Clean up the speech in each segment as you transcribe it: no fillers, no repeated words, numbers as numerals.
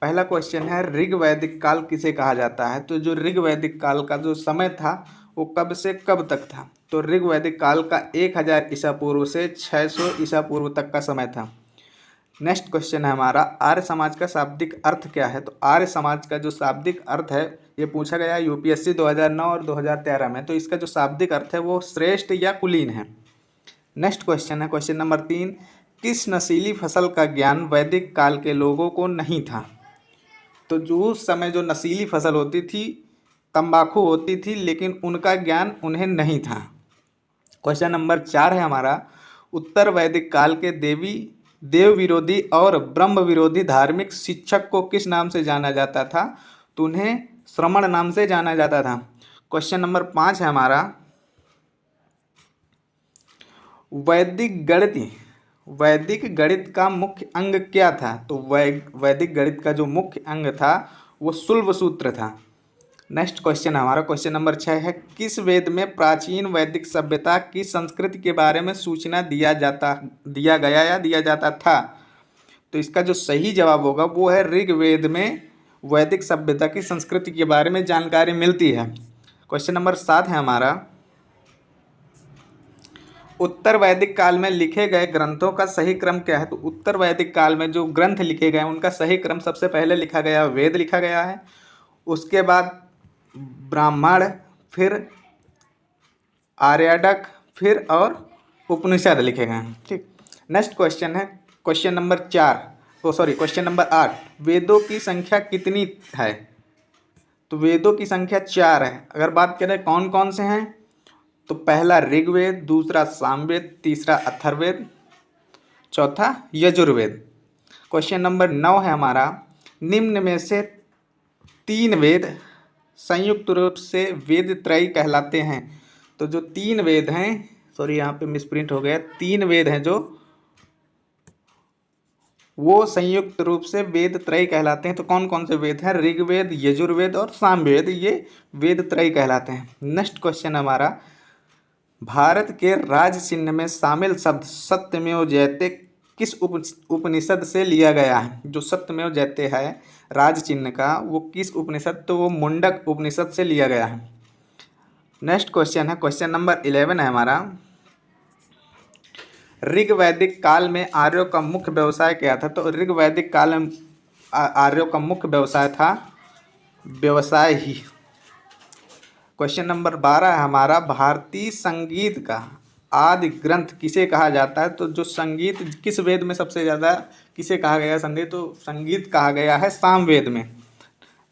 पहला क्वेश्चन है ऋग वैदिक काल किसे कहा जाता है। तो जो ऋग वैदिक काल का जो समय था वो कब से कब तक था। तो ऋग वैदिक काल का 1000 ईसा पूर्व से 600 ईसा पूर्व तक का समय था। नेक्स्ट क्वेश्चन है हमारा आर्य समाज का शाब्दिक अर्थ क्या है। तो आर्य समाज का जो शाब्दिक अर्थ है ये पूछा गया यूपीएससी 2009 और 2013 में। तो इसका जो शाब्दिक अर्थ है वो श्रेष्ठ या कुलीन है। नेक्स्ट क्वेश्चन है क्वेश्चन नंबर 3, किस नशीली फसल का ज्ञान वैदिक काल के लोगों को नहीं था। तो जो उस समय जो नशीली फसल होती थी, तंबाकू होती थी, लेकिन उनका ज्ञान उन्हें नहीं था। क्वेश्चन नंबर 4 है हमारा उत्तर वैदिक काल के देव विरोधी और ब्रह्म विरोधी धार्मिक शिक्षक को किस नाम से जाना जाता था। तो उन्हें श्रमण नाम से जाना जाता था। क्वेश्चन नंबर 5 है हमारा वैदिक गणित का मुख्य अंग क्या था। तो वैदिक गणित का जो मुख्य अंग था वो शुल्ब सूत्र था। नेक्स्ट क्वेश्चन हमारा क्वेश्चन नंबर 6 है किस वेद में प्राचीन वैदिक सभ्यता की संस्कृति के बारे में सूचना दिया जाता था। तो इसका जो सही जवाब होगा वो है ऋग्वेद में वैदिक सभ्यता की संस्कृति के बारे में जानकारी मिलती है। क्वेश्चन नंबर 7 है हमारा उत्तर वैदिक काल में लिखे गए ग्रंथों का सही क्रम क्या है। तो उत्तर वैदिक काल में जो ग्रंथ लिखे गए उनका सही क्रम सबसे पहले लिखा गया वेद लिखा गया है, उसके बाद ब्राह्मण, फिर आर्याडक, फिर और उपनिषद लिखे गए हैं। ठीक। नेक्स्ट क्वेश्चन है क्वेश्चन नंबर 8, वेदों की संख्या कितनी है। तो वेदों की संख्या 4 है। अगर बात करें कौन कौन से हैं तो पहला ऋग्वेद, दूसरा सामवेद, तीसरा अथर्ववेद, चौथा यजुर्वेद। क्वेश्चन नंबर 9 है हमारा निम्न में से 3 वेद संयुक्त रूप से वेद त्रयी कहलाते हैं। तो जो 3 वेद हैं, सॉरी यहाँ पे मिसप्रिंट हो गया, 3 वेद हैं जो वो संयुक्त रूप से वेद त्रयी कहलाते हैं। तो कौन कौन से वेद हैं, ऋग्वेद, यजुर्वेद और सामवेद, ये वेद त्रयी कहलाते हैं। नेक्स्ट क्वेश्चन हमारा भारत के राज चिन्ह में शामिल शब्द सत्यमेव जयते किस उपनिषद से लिया गया है। जो सत्यमेव जयते है राज चिन्ह का वो किस उपनिषद, तो वो मुंडक उपनिषद से लिया गया है। नेक्स्ट क्वेश्चन है क्वेश्चन नंबर 11 है हमारा ऋग वैदिक काल में आर्यों का मुख्य व्यवसाय क्या था। तो ऋग वैदिक काल में आर्यों का मुख्य व्यवसाय था व्यवसाय ही। क्वेश्चन नंबर 12 है हमारा भारतीय संगीत का आदि ग्रंथ किसे कहा जाता है। तो जो संगीत किस वेद में सबसे ज़्यादा किसे कहा गया संगीत, तो संगीत कहा गया है सामवेद में।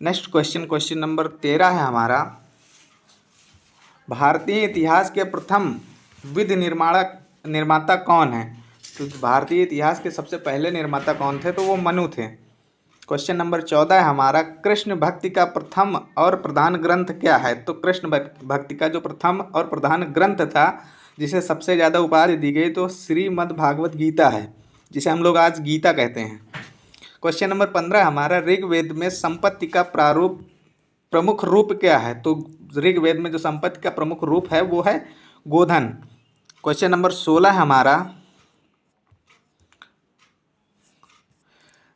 नेक्स्ट क्वेश्चन नंबर 13 है हमारा भारतीय इतिहास के प्रथम विधि निर्माता कौन है। तो भारतीय इतिहास के सबसे पहले निर्माता कौन थे, तो वो मनु थे। क्वेश्चन नंबर 14 है हमारा कृष्ण भक्ति का प्रथम और प्रधान ग्रंथ क्या है। तो कृष्ण भक्ति का जो प्रथम और प्रधान ग्रंथ था जिसे सबसे ज़्यादा उपाधि दी गई तो श्रीमद् भागवत गीता है, जिसे हम लोग आज गीता कहते हैं। क्वेश्चन नंबर 15 हमारा ऋग्वेद में संपत्ति का प्रमुख रूप क्या है। तो ऋग्वेद में जो संपत्ति का प्रमुख रूप है वो है गोधन। क्वेश्चन नंबर 16 हमारा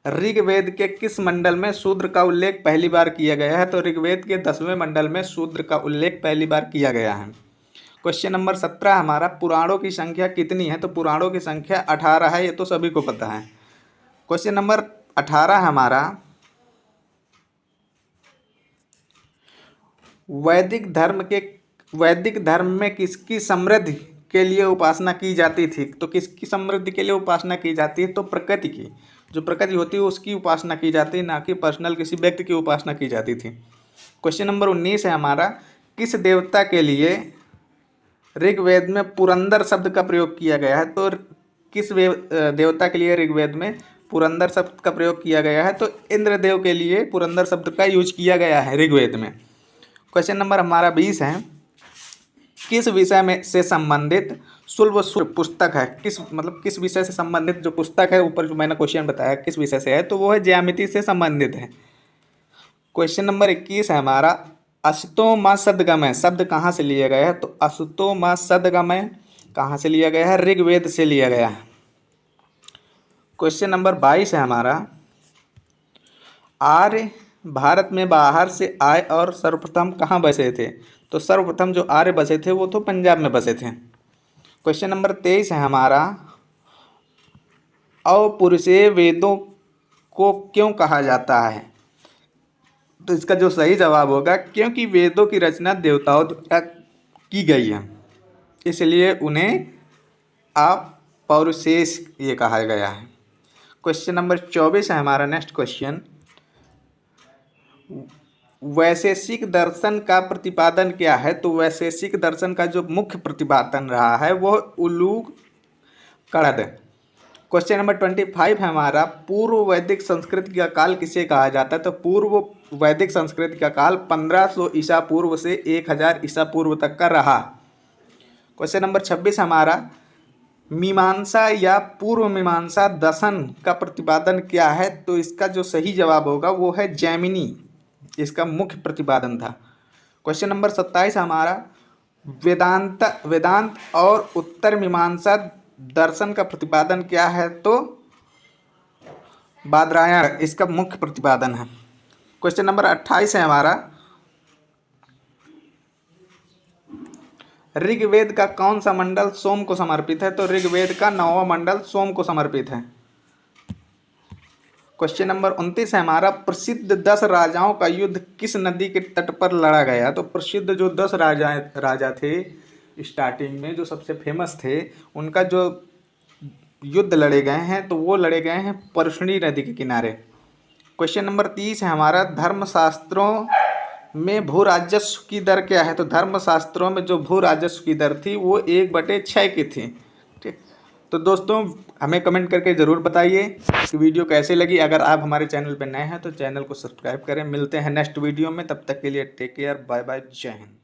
ऋग्वेद के किस मंडल में शूद्र का उल्लेख पहली बार किया गया है। तो ऋग्वेद के 10वें मंडल में शूद्र का उल्लेख पहली बार किया गया है। क्वेश्चन नंबर 17 हमारा पुराणों की संख्या कितनी है। तो पुराणों की संख्या 18 है, ये तो सभी को पता है। क्वेश्चन नंबर 18 हमारा वैदिक धर्म में किसकी समृद्धि के लिए उपासना की जाती थी। तो किसकी समृद्धि के लिए उपासना की जाती है, तो प्रकृति की, जो प्रकृति होती है उसकी उपासना की जाती है, ना कि पर्सनल किसी व्यक्ति की उपासना की जाती थी। क्वेश्चन नंबर 19 है हमारा किस देवता के लिए ऋग्वेद में पुरंदर शब्द का प्रयोग किया गया है। तो किस देवता के लिए ऋग्वेद में पुरंदर शब्द का प्रयोग किया गया है। तो इंद्रदेव के लिए पुरंदर शब्द का यूज किया गया है ऋग्वेद में। क्वेश्चन नंबर हमारा 20 है किस विषय में से संबंधित शुल्ब सूत्र पुस्तक है। किस विषय से संबंधित जो पुस्तक है, ऊपर जो मैंने क्वेश्चन बताया किस विषय से है, तो वो है ज्यामिति से संबंधित है। क्वेश्चन नंबर 21 है हमारा अशुतो मा सदगमय शब्द कहाँ से लिया गया है। तो अशुतो मा सदगमय कहाँ से लिया गया है, ऋग्वेद से लिया गया है। क्वेश्चन नंबर 22 है हमारा आर्य भारत में बाहर से आए और सर्वप्रथम कहाँ बसे थे? तो सर्वप्रथम जो आर्य बसे थे वो तो पंजाब में बसे थे। क्वेश्चन नंबर 23 है हमारा, अपौरुषेय वेदों को क्यों कहा जाता है? तो इसका जो सही जवाब होगा, क्योंकि वेदों की रचना देवताओं द्वारा की गई है, इसलिए उन्हें अपौरुषेय ये कहा गया है। क्वेश्चन नंबर 24 है हमारा नेक्स्ट क्वेश्चन, वैशेषिक दर्शन का प्रतिपादन क्या है? तो वैशेषिक दर्शन का जो मुख्य प्रतिपादन रहा है वो उलूक कड़द। क्वेश्चन नंबर 25 है हमारा, पूर्व वैदिक संस्कृति का काल किसे कहा जाता है? तो पूर्व वैदिक संस्कृति का काल 1500 ईसा पूर्व से 1000 ईसा पूर्व तक का रहा। क्वेश्चन नंबर 26 हमारा, मीमांसा या पूर्व मीमांसा दर्शन का प्रतिपादन क्या है? तो इसका जो सही जवाब होगा वो है जैमिनी, इसका मुख्य प्रतिपादन था। क्वेश्चन नंबर 27 हमारा, वेदांत और उत्तर मीमांसा दर्शन का प्रतिपादन क्या है? तो बादरायण इसका मुख्य प्रतिपादन है। क्वेश्चन नंबर 28 है हमारा, ऋग्वेद का कौन सा मंडल सोम को समर्पित है? तो ऋग्वेद का 9वां मंडल सोम को समर्पित है। क्वेश्चन नंबर 29 है हमारा, प्रसिद्ध 10 राजाओं का युद्ध किस नदी के तट पर लड़ा गया? तो प्रसिद्ध जो 10 राजा थे स्टार्टिंग में, जो सबसे फेमस थे, उनका जो युद्ध लड़े गए हैं तो वो लड़े गए हैं परशुनी नदी के किनारे। क्वेश्चन नंबर 30 है हमारा, धर्मशास्त्रों में भू राजस्व की दर क्या है? तो धर्मशास्त्रों में जो भू राजस्व की दर थी वो 1/6 की थी। ठीक, तो दोस्तों हमें कमेंट करके ज़रूर बताइए कि वीडियो कैसे लगी। अगर आप हमारे चैनल पर नए हैं तो चैनल को सब्सक्राइब करें। मिलते हैं नेक्स्ट वीडियो में, तब तक के लिए टेक केयर, बाय बाय, जय हिंद।